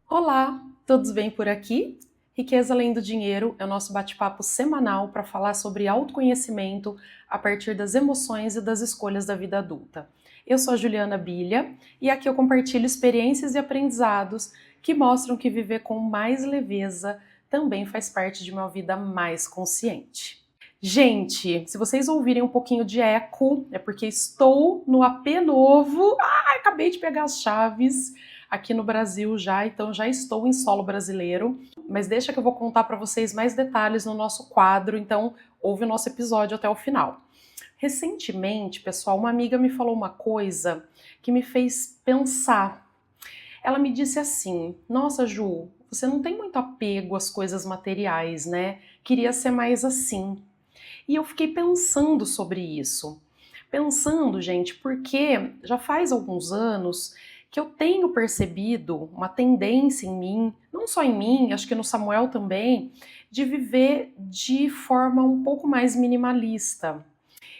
Olá, todos bem por aqui? Riqueza Além do Dinheiro é o nosso bate-papo semanal para falar sobre autoconhecimento a partir das emoções e das escolhas da vida adulta. Eu sou a Juliana Bilha e aqui eu compartilho experiências e aprendizados que mostram que viver com mais leveza também faz parte de uma vida mais consciente. Gente, se vocês ouvirem um pouquinho de eco, é porque estou no AP novo. Acabei de pegar as chaves aqui no Brasil já, então já estou em solo brasileiro. Mas deixa que eu vou contar para vocês mais detalhes no nosso quadro, então ouve o nosso episódio até o final. Recentemente, pessoal, uma amiga me falou uma coisa que me fez pensar. Ela me disse assim: Nossa, Ju, você não tem muito apego às coisas materiais, né? Queria ser mais assim. E eu fiquei pensando sobre isso. Pensando, gente, porque já faz alguns anos que eu tenho percebido uma tendência em mim, não só em mim, acho que no Samuel também, de viver de forma um pouco mais minimalista.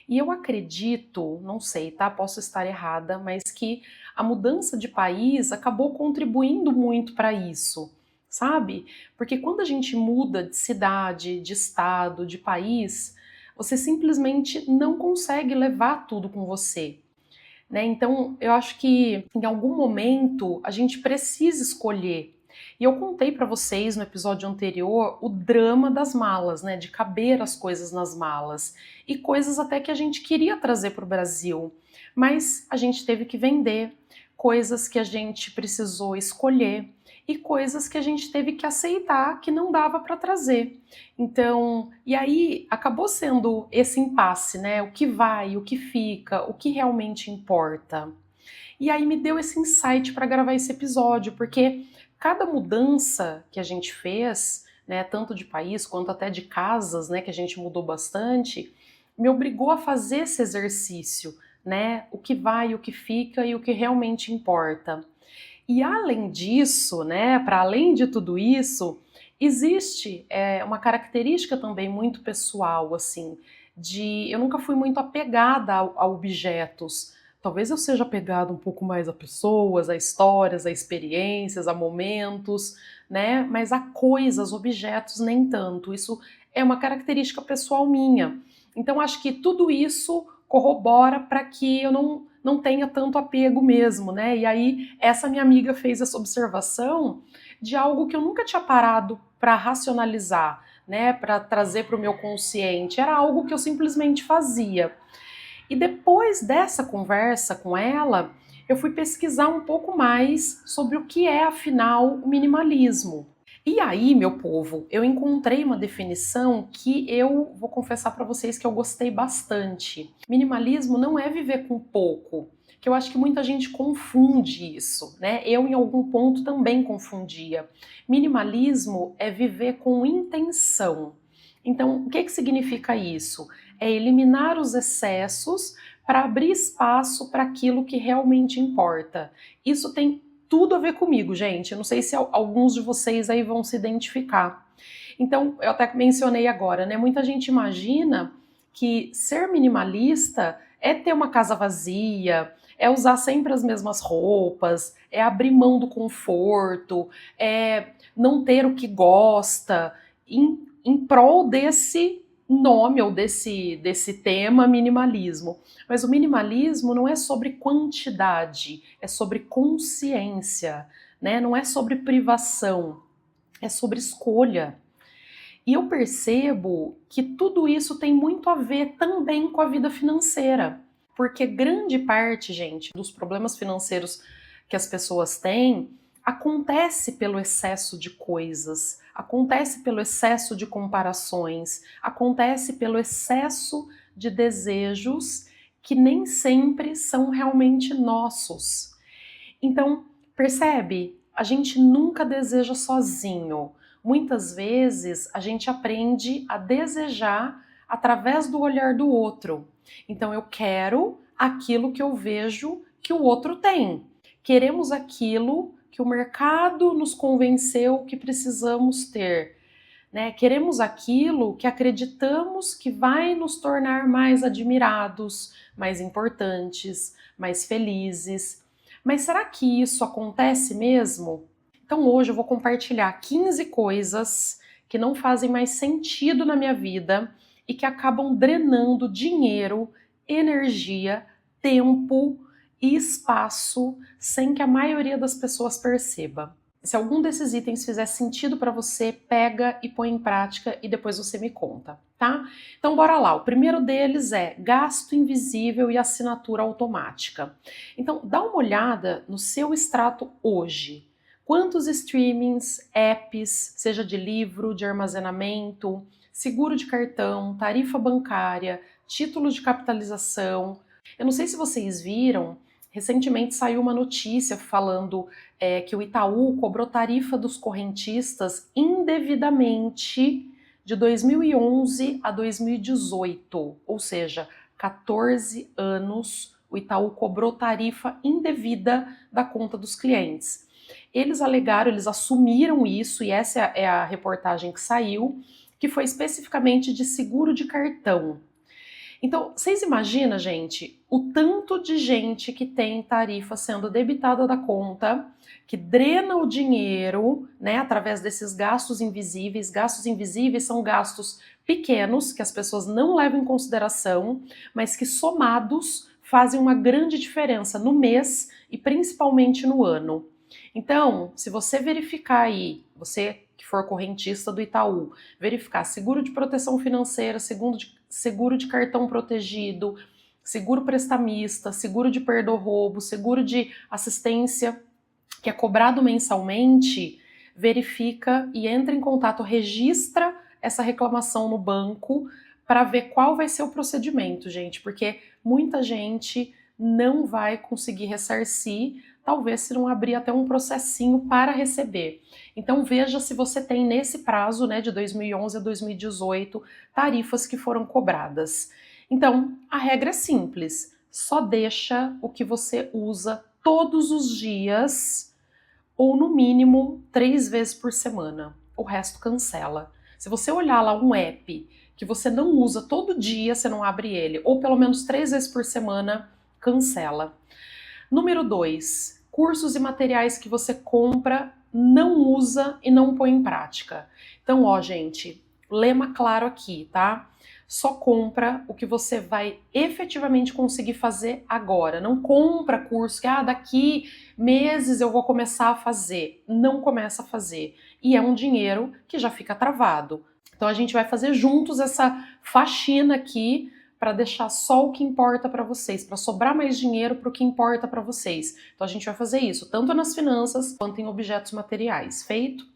E eu acredito, não sei, tá? Posso estar errada, mas que a mudança de país acabou contribuindo muito para isso, sabe? Porque quando a gente muda de cidade, de estado, de país, você simplesmente não consegue levar tudo com você. Né? Então, eu acho que em algum momento a gente precisa escolher. E eu contei para vocês no episódio anterior o drama das malas, né? De caber as coisas nas malas. E coisas até que a gente queria trazer para o Brasil, mas a gente teve que vender, coisas que a gente precisou escolher e coisas que a gente teve que aceitar que não dava para trazer. Então, e aí acabou sendo esse impasse, né? O que vai, o que fica, o que realmente importa. E aí me deu esse insight para gravar esse episódio, porque cada mudança que a gente fez, né, tanto de país quanto até de casas, né, que a gente mudou bastante, me obrigou a fazer esse exercício, né? O que vai, o que fica e o que realmente importa. E além disso, né, para além de tudo isso, existe uma característica também muito pessoal, assim, de eu nunca fui muito apegada a objetos. Talvez eu seja apegada um pouco mais a pessoas, a histórias, a experiências, a momentos, né? Mas a coisas, objetos, nem tanto. Isso é uma característica pessoal minha. Então acho que tudo isso corrobora para que eu não tenha tanto apego mesmo, né? E aí, essa minha amiga fez essa observação de algo que eu nunca tinha parado para racionalizar, né? Para trazer para o meu consciente. Era algo que eu simplesmente fazia. E depois dessa conversa com ela, eu fui pesquisar um pouco mais sobre o que é, afinal, o minimalismo. E aí, meu povo, eu encontrei uma definição que eu vou confessar para vocês que eu gostei bastante. Minimalismo não é viver com pouco, que eu acho que muita gente confunde isso, né? Eu, em algum ponto, também confundia. Minimalismo é viver com intenção. Então, o que significa isso? É eliminar os excessos para abrir espaço para aquilo que realmente importa. Isso tem tudo a ver comigo, gente. Eu não sei se alguns de vocês aí vão se identificar. Então, eu até mencionei agora, né? Muita gente imagina que ser minimalista é ter uma casa vazia, é usar sempre as mesmas roupas, é abrir mão do conforto, é não ter o que gosta, em prol desse nome ou desse tema minimalismo. Mas o minimalismo não é sobre quantidade, é sobre consciência, né? Não é sobre privação, é sobre escolha. E eu percebo que tudo isso tem muito a ver também com a vida financeira, porque grande parte, gente, dos problemas financeiros que as pessoas têm acontece pelo excesso de coisas, acontece pelo excesso de comparações, acontece pelo excesso de desejos que nem sempre são realmente nossos. Então, percebe? A gente nunca deseja sozinho. Muitas vezes a gente aprende a desejar através do olhar do outro. Então, eu quero aquilo que eu vejo que o outro tem. Queremos aquilo que o mercado nos convenceu que precisamos ter. né? Queremos aquilo que acreditamos que vai nos tornar mais admirados, mais importantes, mais felizes. Mas será que isso acontece mesmo? Então hoje eu vou compartilhar 15 coisas que não fazem mais sentido na minha vida e que acabam drenando dinheiro, energia, tempo e espaço sem que a maioria das pessoas perceba. Se algum desses itens fizer sentido para você, pega e põe em prática e depois você me conta, tá? Então bora lá. O primeiro deles é gasto invisível e assinatura automática. Então dá uma olhada no seu extrato hoje. Quantos streamings, apps, seja de livro, de armazenamento, seguro de cartão, tarifa bancária, título de capitalização. Eu não sei se vocês viram, recentemente saiu uma notícia falando que o Itaú cobrou tarifa dos correntistas indevidamente de 2011 a 2018, ou seja, 14 anos o Itaú cobrou tarifa indevida da conta dos clientes. Eles alegaram, eles assumiram isso, e essa é a reportagem que saiu, que foi especificamente de seguro de cartão. Então, vocês imaginam, gente, o tanto de gente que tem tarifa sendo debitada da conta, que drena o dinheiro, né, através desses gastos invisíveis. Gastos invisíveis são gastos pequenos, que as pessoas não levam em consideração, mas que somados fazem uma grande diferença no mês e principalmente no ano. Então, se você verificar aí, você que for correntista do Itaú, verificar seguro de proteção financeira, seguro de cartão protegido, seguro prestamista, seguro de perdo-roubo, seguro de assistência que é cobrado mensalmente, verifica e entra em contato, registra essa reclamação no banco para ver qual vai ser o procedimento, gente, porque muita gente não vai conseguir ressarcir, talvez se não abrir até um processinho para receber. Então veja se você tem nesse prazo, né, de 2011 a 2018, tarifas que foram cobradas. Então, a regra é simples, só deixa o que você usa todos os dias ou no mínimo 3 vezes por semana. O resto cancela. Se você olhar lá um app que você não usa todo dia, você não abre ele, ou pelo menos 3 vezes por semana, cancela. Número 2, cursos e materiais que você compra, não usa e não põe em prática. Então, ó, gente, lema claro aqui, tá? Só compra o que você vai efetivamente conseguir fazer agora. Não compra curso que, daqui meses eu vou começar a fazer. Não começa a fazer. E é um dinheiro que já fica travado. Então, a gente vai fazer juntos essa faxina aqui para deixar só o que importa para vocês, para sobrar mais dinheiro para o que importa para vocês. Então a gente vai fazer isso, tanto nas finanças quanto em objetos materiais. Feito?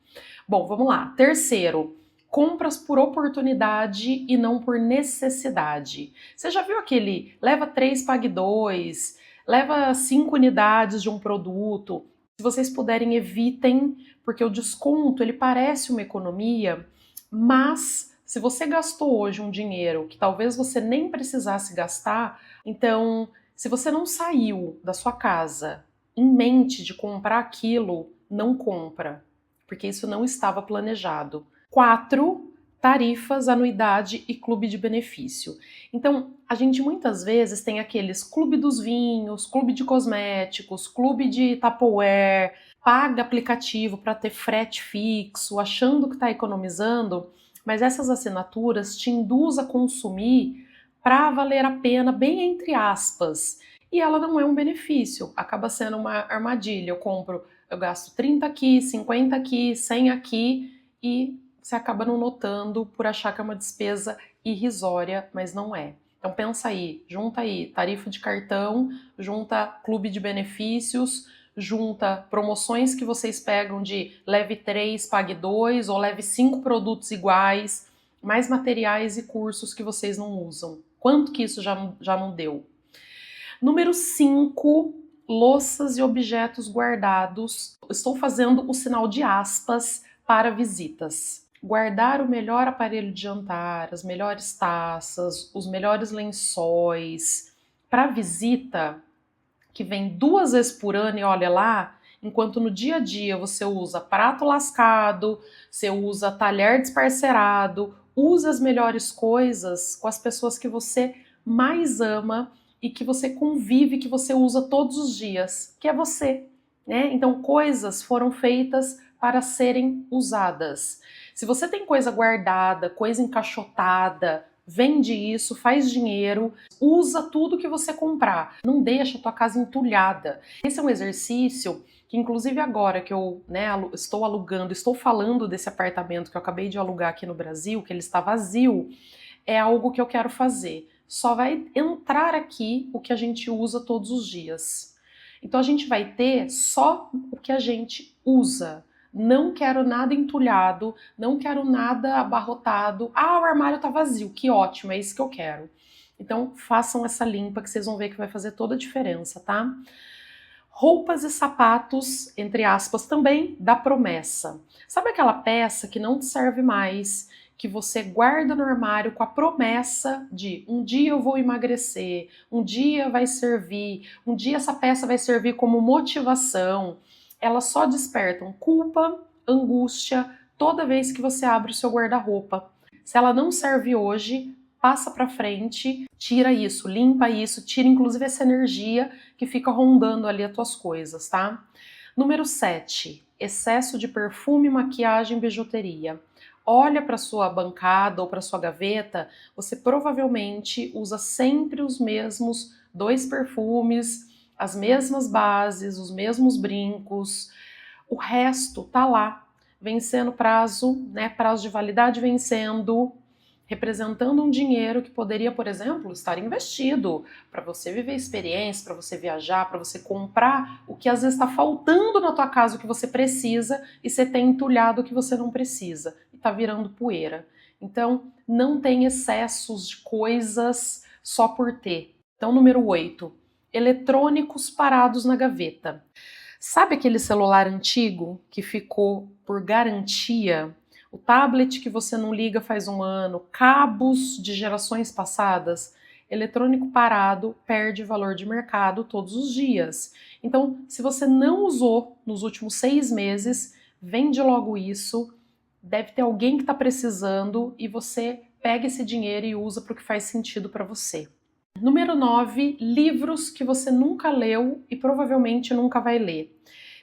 Bom, vamos lá. Terceiro, compras por oportunidade e não por necessidade. Você já viu aquele leva 3, pague 2, leva 5 unidades de um produto? Se vocês puderem, evitem, porque o desconto ele parece uma economia, mas se você gastou hoje um dinheiro que talvez você nem precisasse gastar, então, se você não saiu da sua casa em mente de comprar aquilo, não compra, porque isso não estava planejado. 4, tarifas, anuidade e clube de benefício. Então, a gente muitas vezes tem aqueles clube dos vinhos, clube de cosméticos, clube de Tupperware, paga aplicativo para ter frete fixo, achando que está economizando, mas essas assinaturas te induzem a consumir para valer a pena, bem entre aspas. E ela não é um benefício, acaba sendo uma armadilha. Eu gasto 30 aqui, 50 aqui, 100 aqui e você acaba não notando por achar que é uma despesa irrisória, mas não é. Então pensa aí, junta aí tarifa de cartão, junta clube de benefícios, junta promoções que vocês pegam de leve 3, pague 2 ou leve 5 produtos iguais, mais materiais e cursos que vocês não usam. Quanto que isso já não deu? Número 5, louças e objetos guardados. Estou fazendo o sinal de aspas para visitas. Guardar o melhor aparelho de jantar, as melhores taças, os melhores lençóis. Para visita, que vem 2 vezes por ano e olha lá, enquanto no dia a dia você usa prato lascado, você usa talher desparcerado, usa as melhores coisas com as pessoas que você mais ama e que você convive, que você usa todos os dias, que é você, né? Então, coisas foram feitas para serem usadas. Se você tem coisa guardada, coisa encaixotada, vende isso, faz dinheiro, usa tudo que você comprar. Não deixa a tua casa entulhada. Esse é um exercício que, inclusive agora que eu, né, estou alugando, estou falando desse apartamento que eu acabei de alugar aqui no Brasil, que ele está vazio, é algo que eu quero fazer. Só vai entrar aqui o que a gente usa todos os dias. Então a gente vai ter só o que a gente usa. Não quero nada entulhado, não quero nada abarrotado. Ah, o armário tá vazio, que ótimo, é isso que eu quero. Então façam essa limpa que vocês vão ver que vai fazer toda a diferença, tá? Roupas e sapatos, entre aspas, também da promessa. Sabe aquela peça que não te serve mais, que você guarda no armário com a promessa de um dia eu vou emagrecer, um dia vai servir, um dia essa peça vai servir como motivação. Elas só despertam culpa, angústia toda vez que você abre o seu guarda-roupa. Se ela não serve hoje, passa pra frente, tira isso, limpa isso, tira inclusive essa energia que fica rondando ali as tuas coisas, tá? Número 7, excesso de perfume, maquiagem, bijuteria. Olha para sua bancada ou para sua gaveta, você provavelmente usa sempre os mesmos 2 perfumes, as mesmas bases, os mesmos brincos. O resto tá lá, vencendo prazo, né? Prazo de validade vencendo, representando um dinheiro que poderia, por exemplo, estar investido para você viver experiência, para você viajar, para você comprar o que às vezes está faltando na tua casa, o que você precisa, e você tem entulhado o que você não precisa, e está virando poeira. Então, não tem excessos de coisas só por ter. Então, número 8, eletrônicos parados na gaveta. Sabe aquele celular antigo que ficou por garantia? O tablet que você não liga faz um ano, cabos de gerações passadas, eletrônico parado perde valor de mercado todos os dias. Então, se você não usou nos últimos 6 meses, vende logo isso. Deve ter alguém que está precisando e você pega esse dinheiro e usa para o que faz sentido para você. Número 9, livros que você nunca leu e provavelmente nunca vai ler.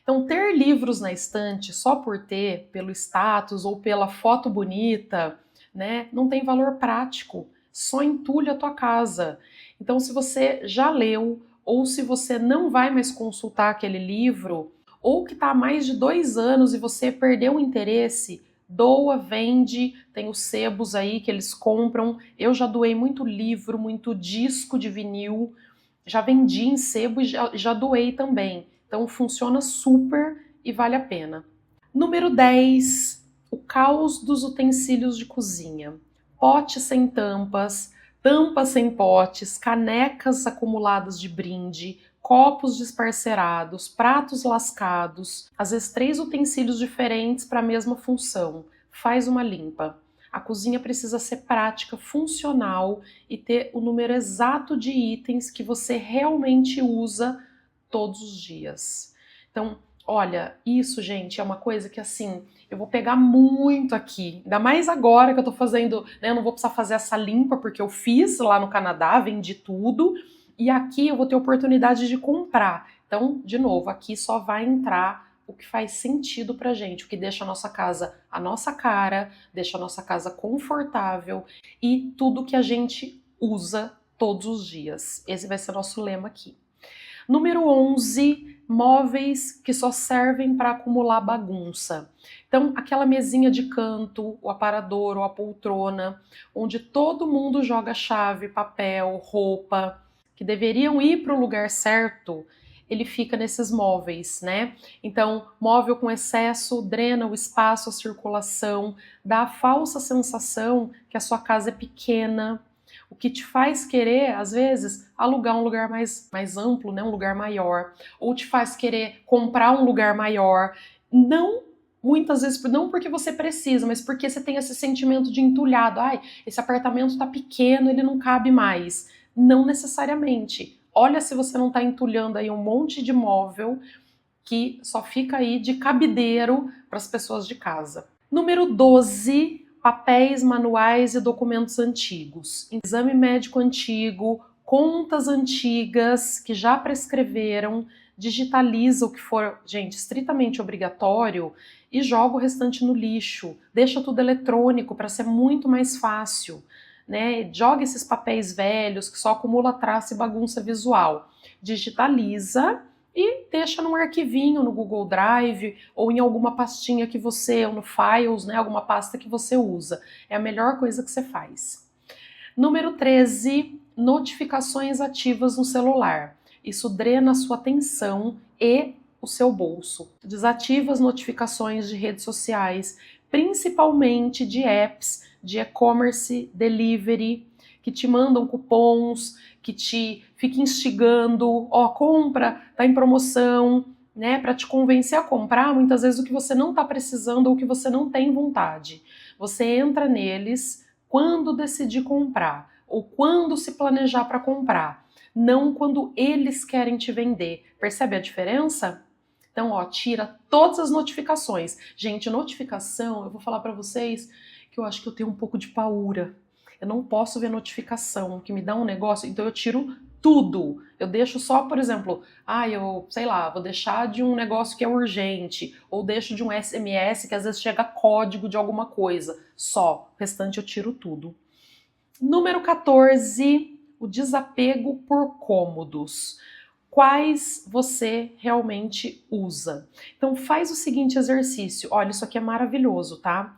Então, ter livros na estante só por ter, pelo status ou pela foto bonita, né, não tem valor prático, só entulha a tua casa. Então, se você já leu ou se você não vai mais consultar aquele livro, ou que está há mais de 2 anos e você perdeu o interesse, doa, vende, tem os sebos aí que eles compram. Eu já doei muito livro, muito disco de vinil, já vendi em sebo e já doei também. Então funciona super e vale a pena. Número 10, o caos dos utensílios de cozinha. Potes sem tampas, tampas sem potes, canecas acumuladas de brinde, copos desparcerados, pratos lascados, às vezes 3 utensílios diferentes para a mesma função. Faz uma limpa. A cozinha precisa ser prática, funcional e ter o número exato de itens que você realmente usa todos os dias. Então, olha, isso, gente, é uma coisa que, assim, eu vou pegar muito aqui. Ainda mais agora que eu tô fazendo, né, eu não vou precisar fazer essa limpa, porque eu fiz lá no Canadá, vendi tudo, e aqui eu vou ter oportunidade de comprar. Então, de novo, aqui só vai entrar o que faz sentido pra gente, o que deixa a nossa casa a nossa cara, deixa a nossa casa confortável e tudo que a gente usa todos os dias. Esse vai ser nosso lema aqui. Número 11, móveis que só servem para acumular bagunça. Então, aquela mesinha de canto, o aparador ou a poltrona, onde todo mundo joga chave, papel, roupa, que deveriam ir para o lugar certo, ele fica nesses móveis, né? Então, móvel com excesso drena o espaço, a circulação, dá a falsa sensação que a sua casa é pequena, o que te faz querer, às vezes, alugar um lugar mais amplo, né, um lugar maior, ou te faz querer comprar um lugar maior, não, muitas vezes, não porque você precisa, mas porque você tem esse sentimento de entulhado, ai, esse apartamento tá pequeno, ele não cabe mais. Não necessariamente. Olha se você não tá entulhando aí um monte de móvel que só fica aí de cabideiro para as pessoas de casa. Número 12, papéis, manuais e documentos antigos. Exame médico antigo, contas antigas que já prescreveram, digitaliza o que for, gente, estritamente obrigatório e joga o restante no lixo. Deixa tudo eletrônico para ser muito mais fácil, né? Joga esses papéis velhos que só acumula traço e bagunça visual. Digitaliza e deixa num arquivinho no Google Drive ou em alguma pastinha que você, ou no Files, né, alguma pasta que você usa. É a melhor coisa que você faz. Número 13, notificações ativas no celular. Isso drena a sua atenção e o seu bolso. Desativa as notificações de redes sociais, principalmente de apps de e-commerce, delivery, que te mandam cupons, que te fica instigando, ó, compra, tá em promoção, né, para te convencer a comprar, muitas vezes o que você não tá precisando ou o que você não tem vontade. Você entra neles quando decidir comprar ou quando se planejar para comprar, não quando eles querem te vender. Percebe a diferença? Então, ó, tira todas as notificações. Gente, notificação, eu vou falar para vocês que eu acho que eu tenho um pouco de paura. Eu não posso ver notificação que me dá um negócio, então eu tiro tudo. Eu deixo só, por exemplo, eu, sei lá, vou deixar de um negócio que é urgente, ou deixo de um SMS que às vezes chega código de alguma coisa. Só. O restante eu tiro tudo. Número 14, o desapego por cômodos. Quais você realmente usa? Então faz o seguinte exercício. Olha, isso aqui é maravilhoso, tá?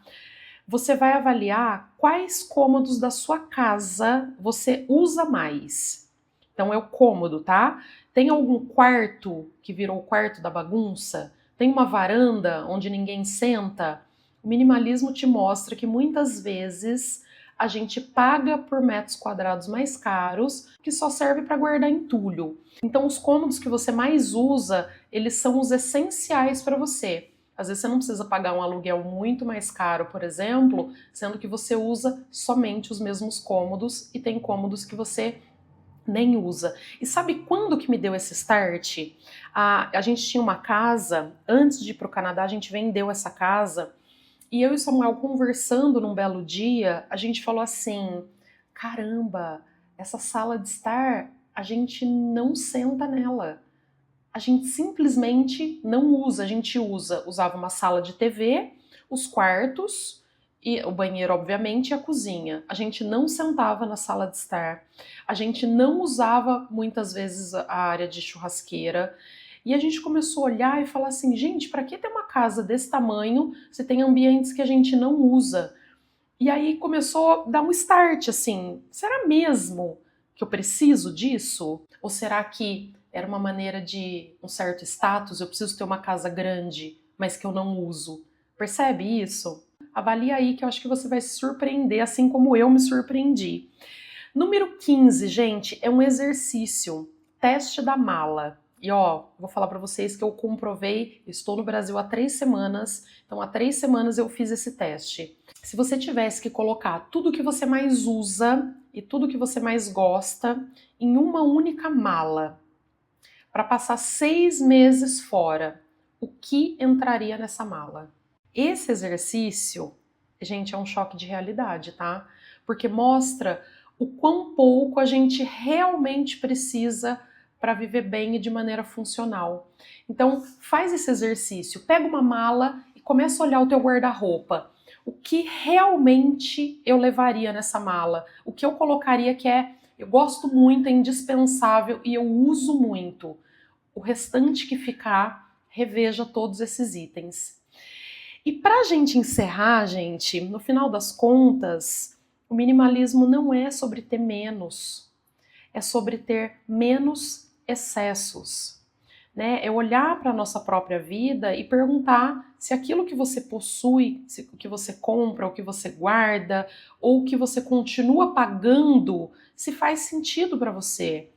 Você vai avaliar quais cômodos da sua casa você usa mais. Então é o cômodo, tá? Tem algum quarto que virou o quarto da bagunça? Tem uma varanda onde ninguém senta? O minimalismo te mostra que muitas vezes a gente paga por metros quadrados mais caros que só serve para guardar entulho. Então os cômodos que você mais usa, eles são os essenciais para você. Às vezes você não precisa pagar um aluguel muito mais caro, por exemplo, sendo que você usa somente os mesmos cômodos e tem cômodos que você nem usa. E sabe quando que me deu esse start? A gente tinha uma casa, antes de ir para o Canadá, a gente vendeu essa casa e eu e Samuel conversando num belo dia, a gente falou assim, caramba, essa sala de estar, a gente não senta nela. A gente simplesmente não usa. A gente usava uma sala de TV, os quartos, e o banheiro, obviamente, e a cozinha. A gente não sentava na sala de estar. A gente não usava muitas vezes a área de churrasqueira. E a gente começou a olhar e falar assim, gente, para que ter uma casa desse tamanho se tem ambientes que a gente não usa? E aí começou a dar um start, assim, será mesmo que eu preciso disso? Ou será que era uma maneira de um certo status, eu preciso ter uma casa grande, mas que eu não uso? Percebe isso? Avalia aí que eu acho que você vai se surpreender, assim como eu me surpreendi. Número 15, gente, é um exercício, teste da mala. E ó, vou falar para vocês que eu comprovei, estou no Brasil há 3 semanas, então há 3 semanas eu fiz esse teste. Se você tivesse que colocar tudo que você mais usa e tudo que você mais gosta em uma única mala, para passar 6 meses fora, o que entraria nessa mala? Esse exercício, gente, é um choque de realidade, tá? Porque mostra o quão pouco a gente realmente precisa para viver bem e de maneira funcional. Então, faz esse exercício, pega uma mala e começa a olhar o teu guarda-roupa. O que realmente eu levaria nessa mala? O que eu colocaria que eu gosto muito, é indispensável e eu uso muito. O restante que ficar, reveja todos esses itens. E para a gente encerrar, gente, no final das contas, o minimalismo não é sobre ter menos, é sobre ter menos excessos. Né? É olhar para a nossa própria vida e perguntar se aquilo que você possui, se o que você compra, o que você guarda, ou o que você continua pagando, se faz sentido para você.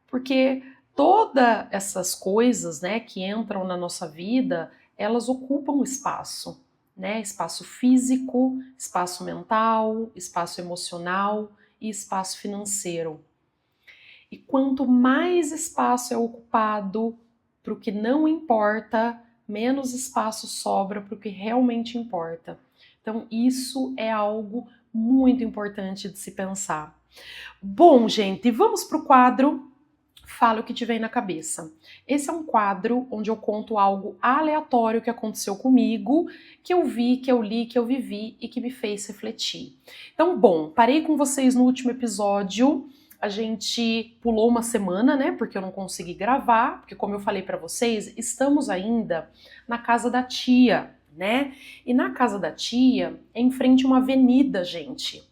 Porque todas essas coisas, né, que entram na nossa vida, elas ocupam espaço, né? Espaço físico, espaço mental, espaço emocional e espaço financeiro. E quanto mais espaço é ocupado para o que não importa, menos espaço sobra para o que realmente importa. Então, isso é algo muito importante de se pensar. Bom, gente, vamos para o quadro Fala o que te vem na cabeça. Esse é um quadro onde eu conto algo aleatório que aconteceu comigo, que eu vi, que eu li, que eu vivi e que me fez refletir. Então, bom, parei com vocês no último episódio. A gente pulou uma semana, né? Porque eu não consegui gravar, porque como eu falei para vocês, estamos ainda na casa da tia, né? E na casa da tia é em frente a uma avenida, gente.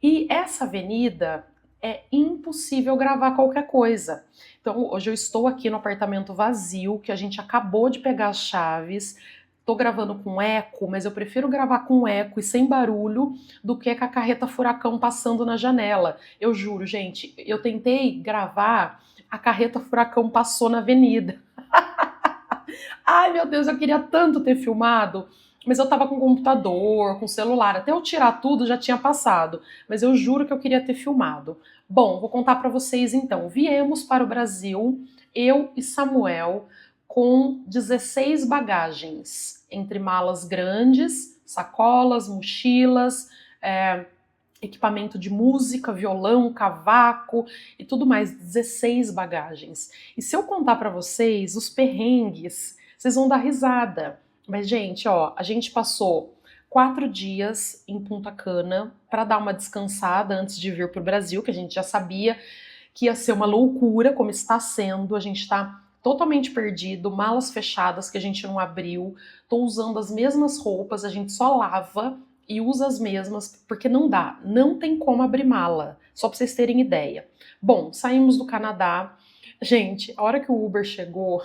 E essa avenida é impossível gravar qualquer coisa. Então, hoje eu estou aqui no apartamento vazio, que a gente acabou de pegar as chaves. Tô gravando com eco, mas eu prefiro gravar com eco e sem barulho do que com a carreta furacão passando na janela. Eu juro, gente, eu tentei gravar, a carreta furacão passou na avenida. Ai, meu Deus, eu queria tanto ter filmado, mas eu tava com computador, com celular, até eu tirar tudo já tinha passado, mas eu juro que eu queria ter filmado. Bom, vou contar pra vocês então. Viemos para o Brasil, eu e Samuel, com 16 bagagens, entre malas grandes, sacolas, mochilas, equipamento de música, violão, cavaco e tudo mais, 16 bagagens. E se eu contar pra vocês os perrengues, vocês vão dar risada. Mas, gente, ó, a gente passou 4 dias em Punta Cana para dar uma descansada antes de vir pro Brasil, que a gente já sabia que ia ser uma loucura, como está sendo. A gente tá totalmente perdido, malas fechadas que a gente não abriu, tô usando as mesmas roupas, a gente só lava e usa as mesmas, porque não dá, não tem como abrir mala, só pra vocês terem ideia. Bom, saímos do Canadá. Gente, a hora que o Uber chegou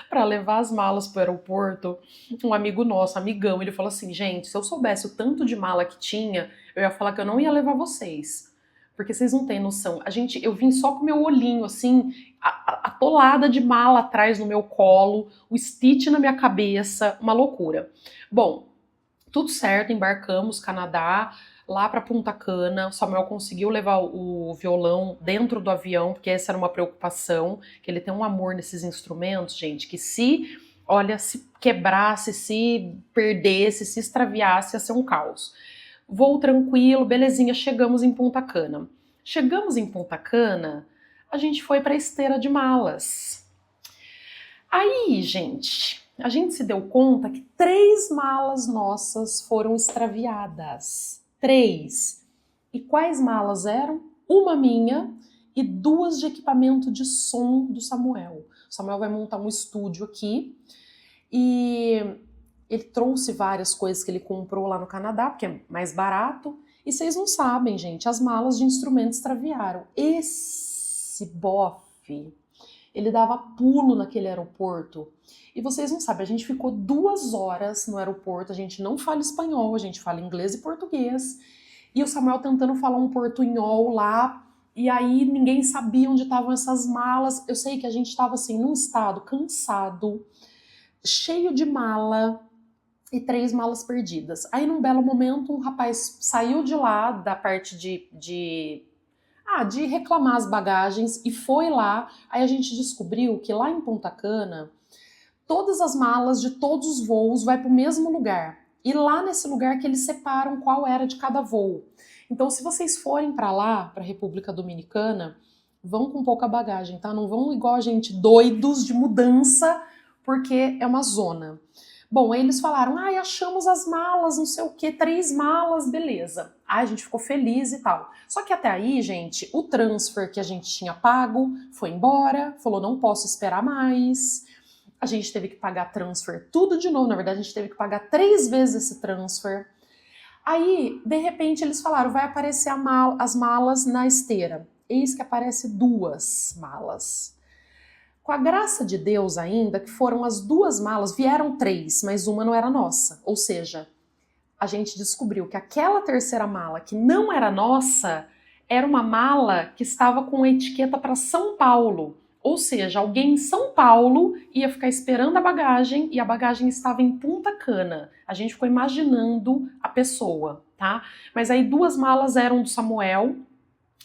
para levar as malas pro aeroporto, um amigo nosso, amigão, ele falou assim, gente, se eu soubesse o tanto de mala que tinha, eu ia falar que eu não ia levar vocês. Porque vocês não têm noção. Eu vim só com meu olhinho, assim, atolada de mala atrás no meu colo, o Stitch na minha cabeça, uma loucura. Bom, tudo certo, embarcamos, Canadá, lá para Punta Cana. O Samuel conseguiu levar o violão dentro do avião, porque essa era uma preocupação, que ele tem um amor nesses instrumentos, gente, que olha, se quebrasse, se perdesse, se extraviasse, ia ser um caos. Voo tranquilo, belezinha, chegamos em Punta Cana. Chegamos em Punta Cana, a gente foi para a esteira de malas. Aí, gente, a gente se deu conta que 3 malas nossas foram extraviadas. 3. E quais malas eram? Uma minha e 2 de equipamento de som do Samuel. O Samuel vai montar um estúdio aqui e ele trouxe várias coisas que ele comprou lá no Canadá, porque é mais barato. E vocês não sabem, gente, as malas de instrumento extraviaram. Esse bofe, ele dava pulo naquele aeroporto. E vocês não sabem, a gente ficou 2 horas no aeroporto, a gente não fala espanhol, a gente fala inglês e português. E o Samuel tentando falar um portunhol lá, e aí ninguém sabia onde estavam essas malas. Eu sei que a gente estava assim, num estado cansado, cheio de mala, e 3 malas perdidas. Aí num belo momento um rapaz saiu de lá, da parte de reclamar as bagagens e foi lá. Aí a gente descobriu que lá em Punta Cana, todas as malas de todos os voos vai para o mesmo lugar. E lá nesse lugar que eles separam qual era de cada voo. Então se vocês forem para lá, para a República Dominicana, vão com pouca bagagem, tá? Não vão igual a gente, doidos de mudança, porque é uma zona. Bom, aí eles falaram, achamos as malas, não sei o que, 3 malas, beleza. Aí a gente ficou feliz e tal. Só que até aí, gente, o transfer que a gente tinha pago foi embora, falou, não posso esperar mais. A gente teve que pagar transfer tudo de novo, na verdade a gente teve que pagar 3 vezes esse transfer. Aí, de repente, eles falaram, vai aparecer as malas na esteira. Eis que aparece 2 malas. Com a graça de Deus ainda, que foram as 2 malas, vieram 3, mas uma não era nossa. Ou seja, a gente descobriu que aquela terceira mala, que não era nossa, era uma mala que estava com etiqueta para São Paulo. Ou seja, alguém em São Paulo ia ficar esperando a bagagem e a bagagem estava em Punta Cana. A gente ficou imaginando a pessoa, tá? Mas aí 2 malas eram do Samuel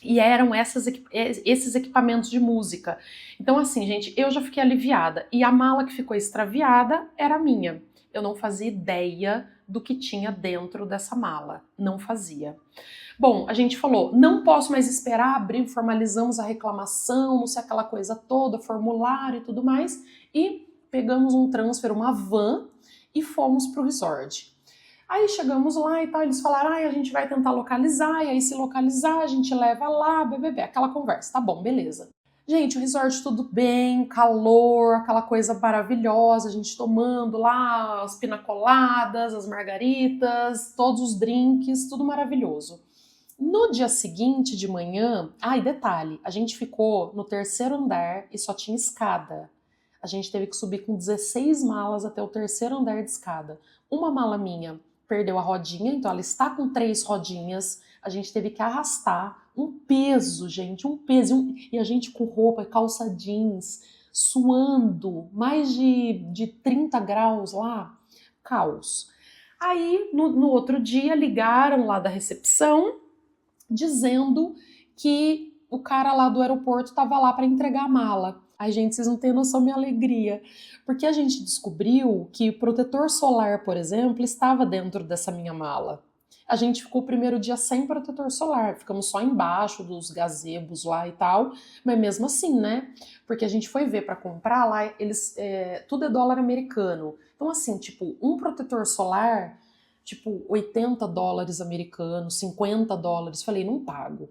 E eram esses equipamentos de música. Então, assim, gente, eu já fiquei aliviada. E a mala que ficou extraviada era minha. Eu não fazia ideia do que tinha dentro dessa mala. Não fazia. Bom, a gente falou, não posso mais esperar abrir, formalizamos a reclamação, não sei aquela coisa toda, formulário e tudo mais. E pegamos um transfer, uma van, e fomos pro resort. Aí chegamos lá e tal, eles falaram, a gente vai tentar localizar, e aí se localizar a gente leva lá, bebê, aquela conversa, tá bom, beleza. Gente, o resort tudo bem, calor, aquela coisa maravilhosa, a gente tomando lá as pinacoladas, as margaritas, todos os drinks, tudo maravilhoso. No dia seguinte de manhã, e detalhe, a gente ficou no terceiro andar e só tinha escada. A gente teve que subir com 16 malas até o terceiro andar de escada. Uma mala minha perdeu a rodinha, então ela está com 3 rodinhas. A gente teve que arrastar um peso, gente, um peso. E a gente com roupa e calça jeans, suando, mais de 30 graus lá. Caos. Aí, no outro dia, ligaram lá da recepção, dizendo que o cara lá do aeroporto estava lá para entregar a mala. Ai, gente, vocês não têm noção da minha alegria. Porque a gente descobriu que o protetor solar, por exemplo, estava dentro dessa minha mala. A gente ficou o primeiro dia sem protetor solar, ficamos só embaixo dos gazebos lá e tal, mas mesmo assim, né? Porque a gente foi ver para comprar lá, eles tudo é dólar americano. Então, assim, tipo, um protetor solar, tipo, US$ 80 americanos, US$ 50. Falei, não pago.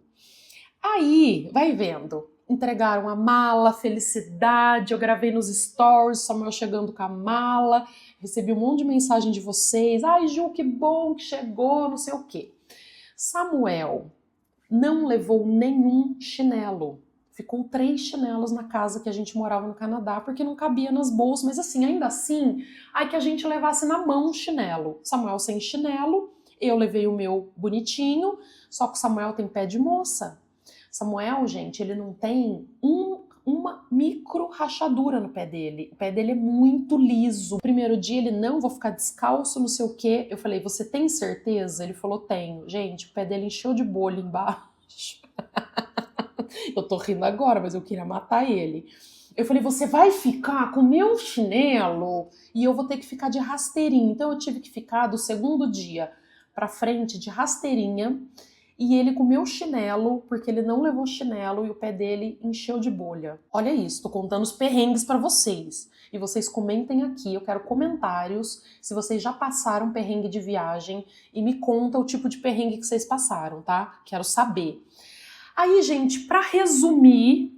Aí, vai vendo. Entregaram a mala, felicidade. Eu gravei nos stories, Samuel chegando com a mala. Recebi um monte de mensagem de vocês. Ai, Ju, que bom que chegou, não sei o quê. Samuel não levou nenhum chinelo. Ficou 3 chinelos na casa que a gente morava no Canadá, porque não cabia nas bolsas. Mas assim, ainda assim, ai que a gente levasse na mão um chinelo. Samuel sem chinelo, eu levei o meu bonitinho, só que o Samuel tem pé de moça. Samuel, gente, ele não tem uma micro rachadura no pé dele. O pé dele é muito liso. No primeiro dia ele, não, vou ficar descalço, não sei o quê. Eu falei, você tem certeza? Ele falou, tenho. Gente, o pé dele encheu de bolha embaixo. Eu tô rindo agora, mas eu queria matar ele. Eu falei, você vai ficar com o meu chinelo e eu vou ter que ficar de rasteirinha. Então eu tive que ficar do segundo dia pra frente de rasteirinha. E ele com o meu chinelo, porque ele não levou chinelo e o pé dele encheu de bolha. Olha isso, tô contando os perrengues pra vocês. E vocês comentem aqui, eu quero comentários se vocês já passaram perrengue de viagem e me conta o tipo de perrengue que vocês passaram, tá? Quero saber. Aí, gente, pra resumir,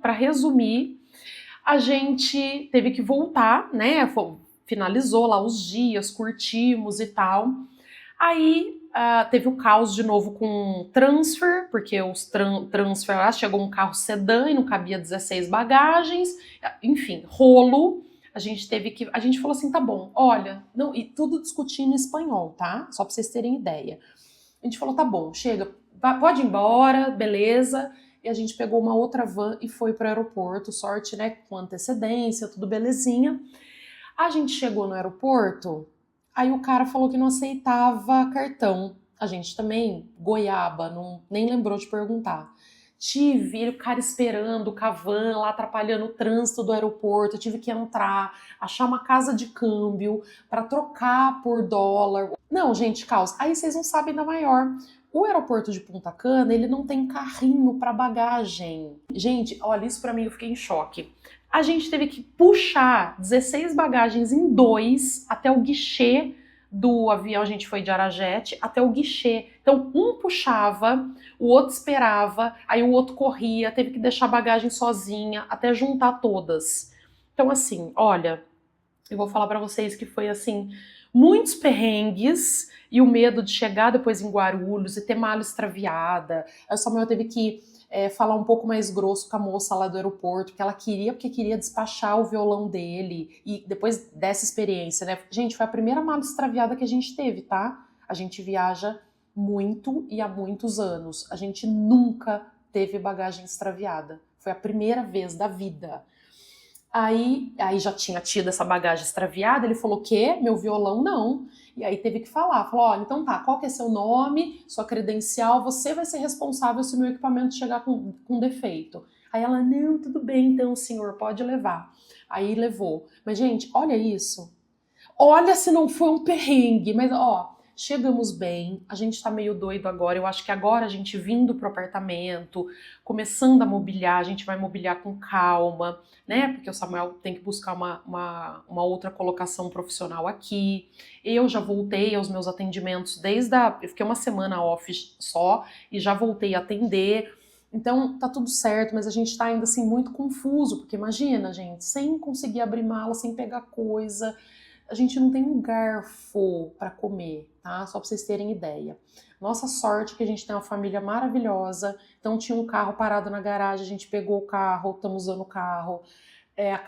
a gente teve que voltar, né? Finalizou lá os dias, curtimos e tal. Aí teve o caos de novo com transfer, porque os transfer lá chegou um carro sedã e não cabia 16 bagagens, enfim, rolo. A gente falou assim, tá bom, olha, não, e tudo discutindo em espanhol, tá? Só pra vocês terem ideia. A gente falou, tá bom, chega, pode ir embora, beleza. E a gente pegou uma outra van e foi pro aeroporto, sorte, né, com antecedência, tudo belezinha. A gente chegou no aeroporto, aí o cara falou que não aceitava cartão. A gente também, goiaba, nem lembrou de perguntar. Tive o cara esperando, o cavan lá atrapalhando o trânsito do aeroporto. Eu tive que entrar, achar uma casa de câmbio para trocar por dólar. Não, gente, caos. Aí vocês não sabem da maior. O aeroporto de Punta Cana, ele não tem carrinho para bagagem. Gente, olha, isso para mim eu fiquei em choque. A gente teve que puxar 16 bagagens em 2 até o guichê do avião, a gente foi de Arajete, até o guichê. Então, um puxava, o outro esperava, aí o outro corria, teve que deixar a bagagem sozinha, até juntar todas. Então, assim, olha, eu vou falar pra vocês que foi, assim, muitos perrengues e o medo de chegar depois em Guarulhos e ter mala extraviada. Aí o Samuel teve que falar um pouco mais grosso com a moça lá do aeroporto, que ela queria, porque queria despachar o violão dele, e depois dessa experiência, né? Gente, foi a primeira mala extraviada que a gente teve, tá? A gente viaja muito e há muitos anos. A gente nunca teve bagagem extraviada. Foi a primeira vez da vida. Aí já tinha tido essa bagagem extraviada, ele falou, quê? Meu violão não. E aí teve que falar, falou, olha, então tá, qual que é seu nome, sua credencial, você vai ser responsável se o meu equipamento chegar com defeito. Aí ela, não, tudo bem então, senhor, pode levar. Aí levou. Mas, gente, olha isso. Olha se não foi um perrengue, mas ó, chegamos bem, a gente tá meio doido agora, eu acho que agora a gente vindo pro apartamento, começando a mobiliar, a gente vai mobiliar com calma, né, porque o Samuel tem que buscar uma outra colocação profissional aqui, eu já voltei aos meus atendimentos eu fiquei uma semana off só, e já voltei a atender, então tá tudo certo, mas a gente tá ainda assim muito confuso, porque imagina, gente, sem conseguir abrir mala, sem pegar coisa, a gente não tem um garfo para comer, tá? Só para vocês terem ideia. Nossa sorte é que a gente tem uma família maravilhosa, então tinha um carro parado na garagem, a gente pegou o carro, estamos usando o carro.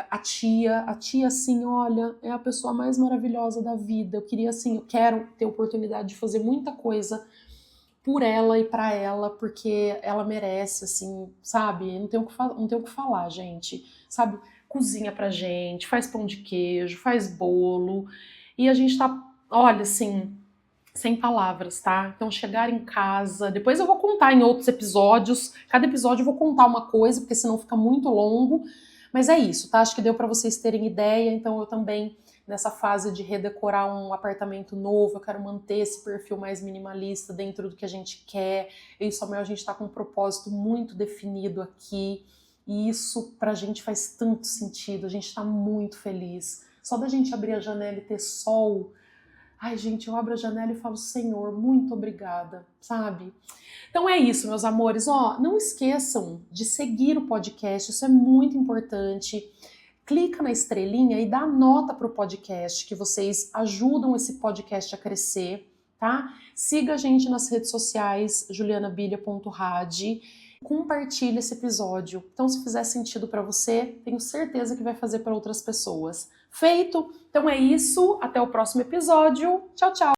A tia assim, olha, é a pessoa mais maravilhosa da vida. Eu queria assim, eu quero ter oportunidade de fazer muita coisa por ela e para ela, porque ela merece, assim, sabe? Não tem o que falar, gente, sabe? Cozinha pra gente, faz pão de queijo, faz bolo, e a gente tá, olha, assim, sem palavras, tá? Então, chegar em casa, depois eu vou contar em outros episódios, cada episódio eu vou contar uma coisa, porque senão fica muito longo, mas é isso, tá? Acho que deu pra vocês terem ideia, então eu também nessa fase de redecorar um apartamento novo, eu quero manter esse perfil mais minimalista dentro do que a gente quer. Eu e o Samuel, a gente tá com um propósito muito definido aqui, e isso pra gente faz tanto sentido, a gente tá muito feliz. Só da gente abrir a janela e ter sol, ai gente, eu abro a janela e falo, Senhor, muito obrigada, sabe? Então é isso, meus amores, ó, não esqueçam de seguir o podcast, isso é muito importante. Clica na estrelinha e dá nota pro podcast, que vocês ajudam esse podcast a crescer, tá? Siga a gente nas redes sociais, julianabilia.rad. Compartilhe esse episódio. Então, se fizer sentido para você, tenho certeza que vai fazer para outras pessoas. Feito? Então é isso. Até o próximo episódio. Tchau, tchau.